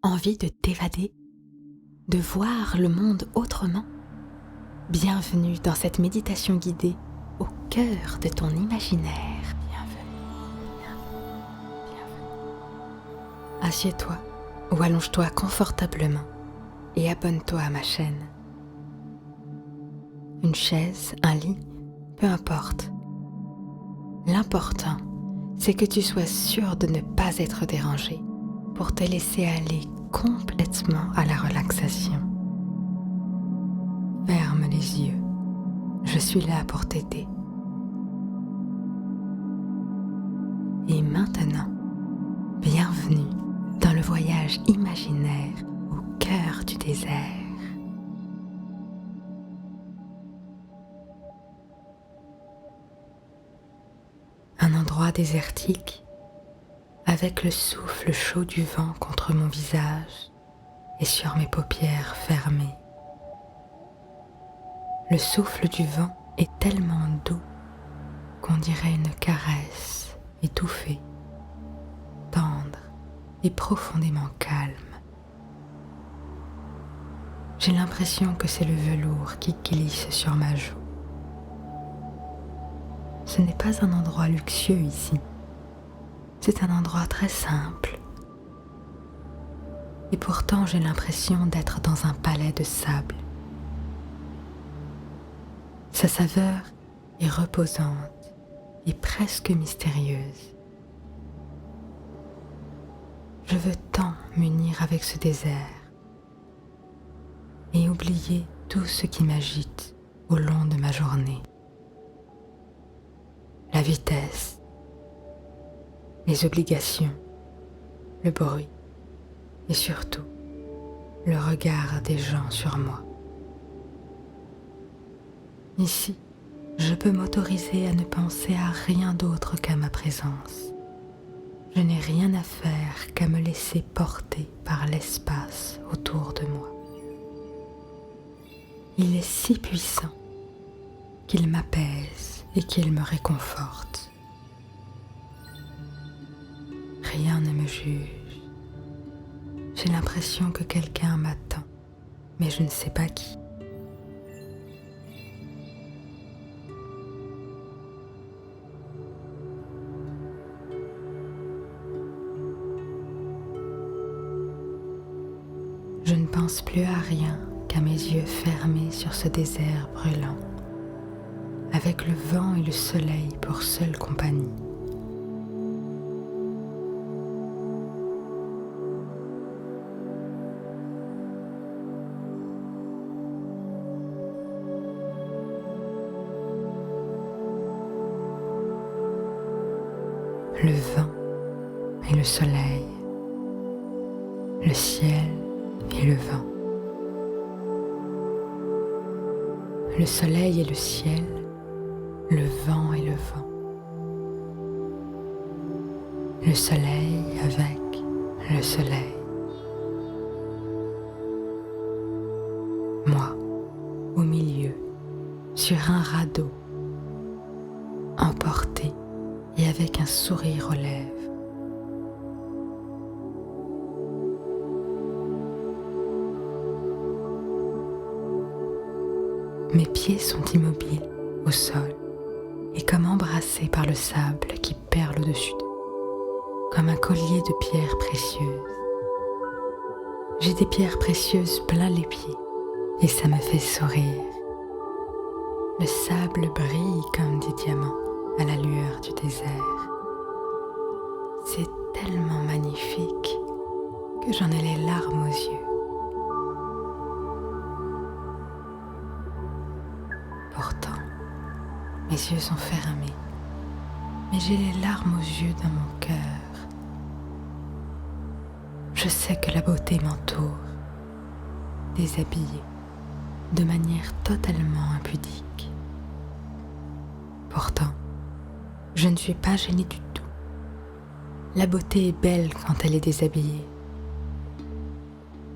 Envie de t'évader, de voir le monde autrement? Bienvenue dans cette méditation guidée au cœur de ton imaginaire. Bienvenue. Assieds-toi ou allonge-toi confortablement et abonne-toi à ma chaîne. Une chaise, un lit, peu importe. L'important, c'est que tu sois sûr de ne pas être dérangé pour te laisser aller complètement à la relaxation. Ferme les yeux, je suis là pour t'aider. Et maintenant, bienvenue dans le voyage imaginaire au cœur du désert. Un endroit désertique, avec le souffle chaud du vent contre mon visage et sur mes paupières fermées. Le souffle du vent est tellement doux qu'on dirait une caresse étouffée, tendre et profondément calme. J'ai l'impression que c'est le velours qui glisse sur ma joue. Ce n'est pas un endroit luxueux ici, c'est un endroit très simple. Et pourtant j'ai l'impression d'être dans un palais de sable. Sa saveur est reposante et presque mystérieuse. Je veux tant m'unir avec ce désert et oublier tout ce qui m'agite au long de ma journée. La vitesse, les obligations, le bruit et surtout le regard des gens sur moi. Ici, je peux m'autoriser à ne penser à rien d'autre qu'à ma présence. Je n'ai rien à faire qu'à me laisser porter par l'espace autour de moi. Il est si puissant qu'il m'apaise et qu'il me réconforte. Rien ne me juge. J'ai l'impression que quelqu'un m'attend, mais je ne sais pas qui. Je ne pense plus à rien qu'à mes yeux fermés sur ce désert brûlant, avec le vent et le soleil pour seule compagnie. Le vent et le soleil, le ciel et le vent. Le soleil et le ciel, le vent et le vent. Le soleil avec le soleil. Moi, au milieu, sur un radeau, emporté et avec un sourire aux lèvres. Mes pieds sont immobiles au sol et comme embrassés par le sable qui perle au-dessus d'eux, comme un collier de pierres précieuses. J'ai des pierres précieuses plein les pieds et ça me fait sourire. Le sable brille comme des diamants à la lueur du désert. C'est tellement magnifique que j'en ai les larmes aux yeux. Pourtant, mes yeux sont fermés, mais j'ai les larmes aux yeux dans mon cœur. Je sais que la beauté m'entoure, déshabillée, de manière totalement impudique. Pourtant, je ne suis pas gênée du tout. La beauté est belle quand elle est déshabillée.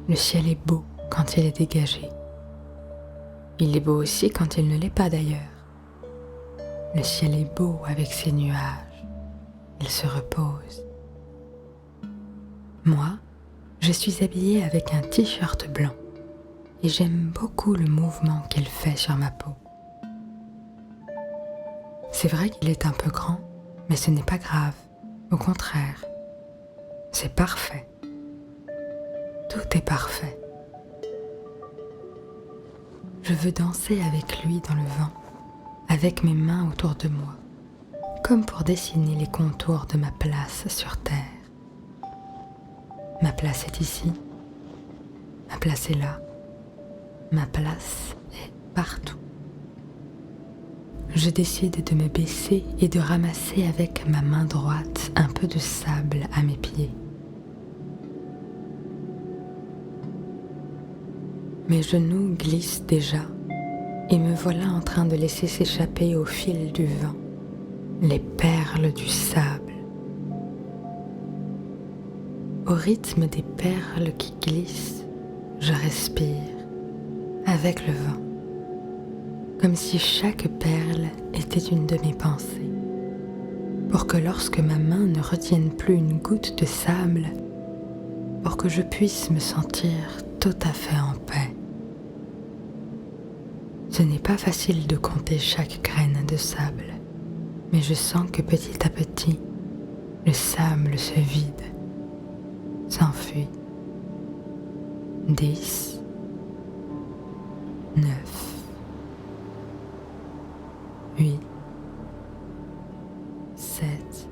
Le ciel est beau quand il est dégagé. Il est beau aussi quand il ne l'est pas d'ailleurs. Le ciel est beau avec ses nuages. Il se repose. Moi, Je suis habillée avec un t-shirt blanc et j'aime beaucoup le mouvement qu'il fait sur ma peau. C'est vrai qu'il est un peu grand, mais ce n'est pas grave. Au contraire, c'est parfait. Tout est parfait. Je veux danser avec lui dans le vent, avec mes mains autour de moi, comme pour dessiner les contours de ma place sur terre. Ma place est ici, ma place est là, ma place est partout. Je décide de me baisser et de ramasser avec ma main droite un peu de sable à mes pieds. Mes genoux glissent déjà et me voilà en train de laisser s'échapper au fil du vent les perles du sable. Au rythme des perles qui glissent, je respire avec le vent, comme si chaque perle était une de mes pensées, pour que lorsque ma main ne retienne plus une goutte de sable, pour que je puisse me sentir tout à fait en paix. Ce n'est pas facile de compter chaque graine de sable, mais je sens que petit à petit, le sable se vide, s'enfuit. 10, 9, 8, 7,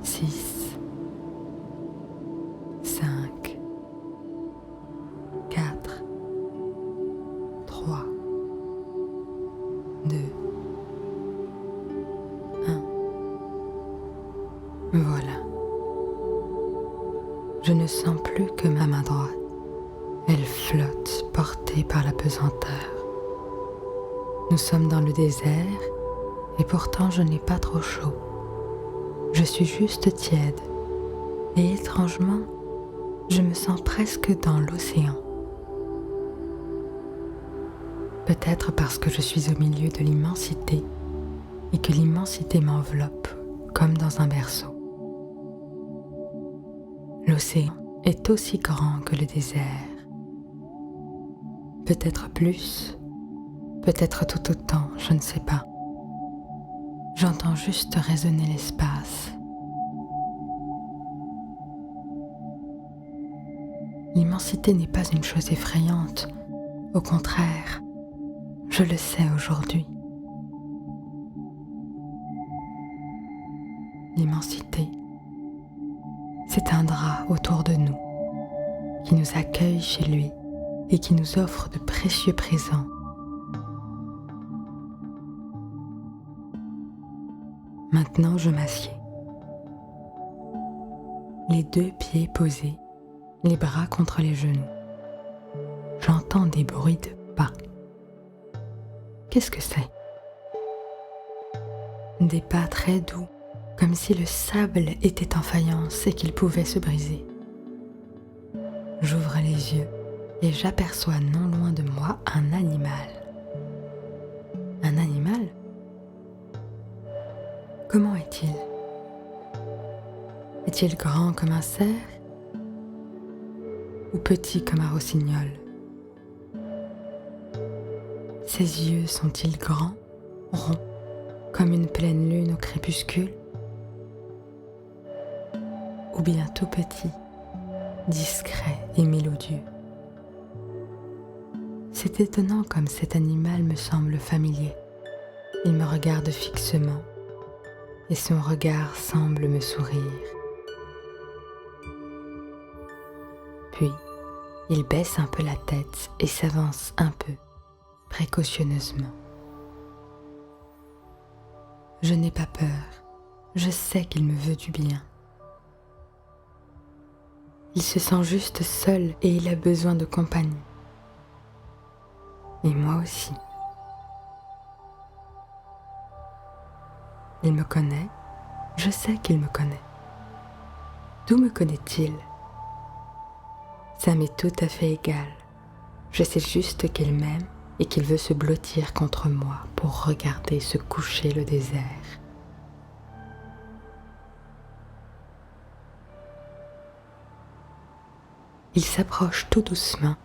6, 5, 4, 3, 2, 1. Voilà. Je ne sens plus que ma main droite. Elle flotte, portée par la pesanteur. Nous sommes dans le désert et pourtant je n'ai pas trop chaud. Je suis juste tiède et étrangement, je me sens presque dans l'océan. Peut-être parce que je suis au milieu de l'immensité et que l'immensité m'enveloppe comme dans un berceau. L'océan est aussi grand que le désert. Peut-être plus, peut-être tout autant, je ne sais pas. J'entends juste résonner l'espace. L'immensité n'est pas une chose effrayante. Au contraire, je le sais aujourd'hui. L'immensité, c'est un drap autour de nous, qui nous accueille chez lui et qui nous offre de précieux présents. Maintenant, je m'assieds. Les 2 pieds posés, les bras contre les genoux. J'entends des bruits de pas. Qu'est-ce que c'est ? Des pas très doux, comme si le sable était en faïence et qu'il pouvait se briser. J'ouvre les yeux et j'aperçois non loin de moi un animal. Un animal ? Comment est-il ? Est-il grand comme un cerf ou petit comme un rossignol ? Ses yeux sont-ils grands, ronds, comme une pleine lune au crépuscule ? Ou bien tout petit, discret et mélodieux ? C'est étonnant comme cet animal me semble familier. Il me regarde fixement et son regard semble me sourire. Puis, il baisse un peu la tête et s'avance un peu, précautionneusement. Je n'ai pas peur, je sais qu'il me veut du bien. Il se sent juste seul et il a besoin de compagnie. Et moi aussi. Il me connaît, je sais qu'il me connaît. D'où me connaît-il ? Ça m'est tout à fait égal. Je sais juste qu'il m'aime et qu'il veut se blottir contre moi pour regarder se coucher le désert. Il s'approche tout doucement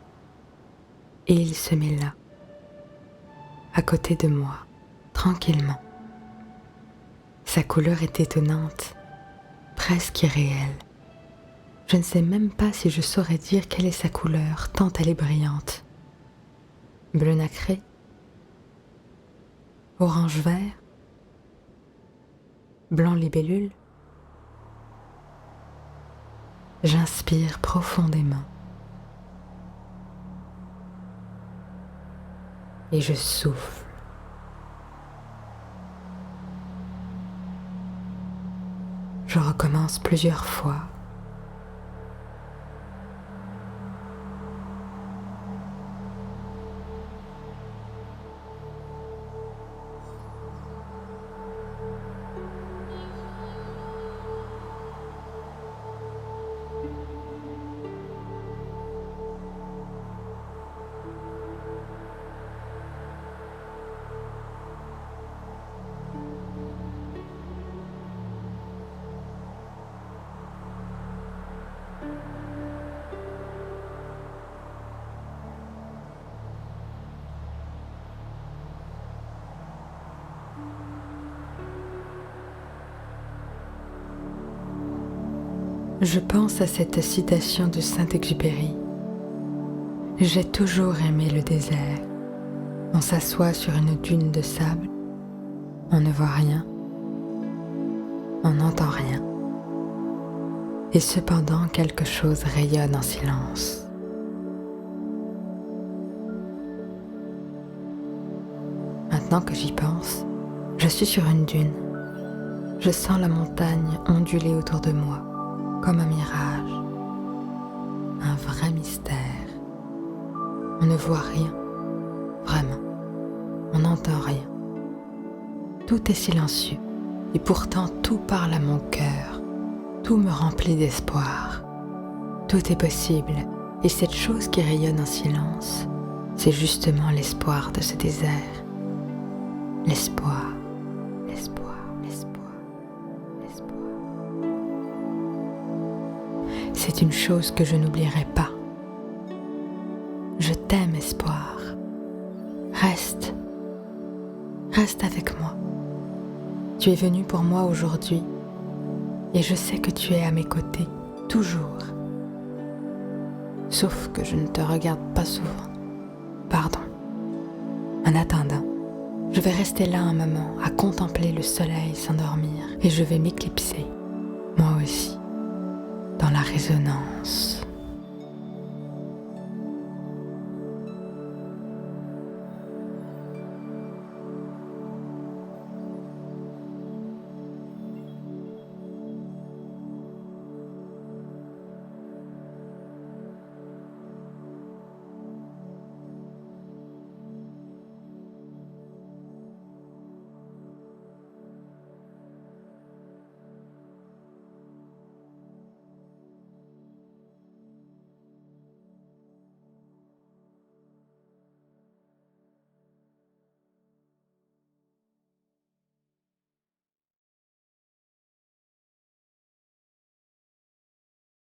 et il se met là, à côté de moi, tranquillement. Sa couleur est étonnante, presque irréelle. Je ne sais même pas si je saurais dire quelle est sa couleur, tant elle est brillante. Bleu nacré, orange vert, blanc libellule. J'inspire profondément et je souffle. Je recommence plusieurs fois. Je pense à cette citation de Saint-Exupéry. J'ai toujours aimé le désert. On s'assoit sur une dune de sable, on ne voit rien, on n'entend rien. Et cependant quelque chose rayonne en silence. Maintenant que j'y pense, je suis sur une dune. Je sens la montagne onduler autour de moi, comme un mirage, un vrai mystère. On ne voit rien, vraiment, on n'entend rien. Tout est silencieux, et pourtant tout parle à mon cœur, tout me remplit d'espoir. Tout est possible, et cette chose qui rayonne en silence, c'est justement l'espoir de ce désert. L'espoir, l'espoir, l'espoir, l'espoir. C'est une chose que je n'oublierai pas. Je t'aime, espoir. Reste, reste avec moi. Tu es venu pour moi aujourd'hui, et je sais que tu es à mes côtés, toujours. Sauf que je ne te regarde pas souvent. Pardon. En attendant, je vais rester là un moment à contempler le soleil s'endormir et je vais m'éclipser, moi aussi, dans la résonance.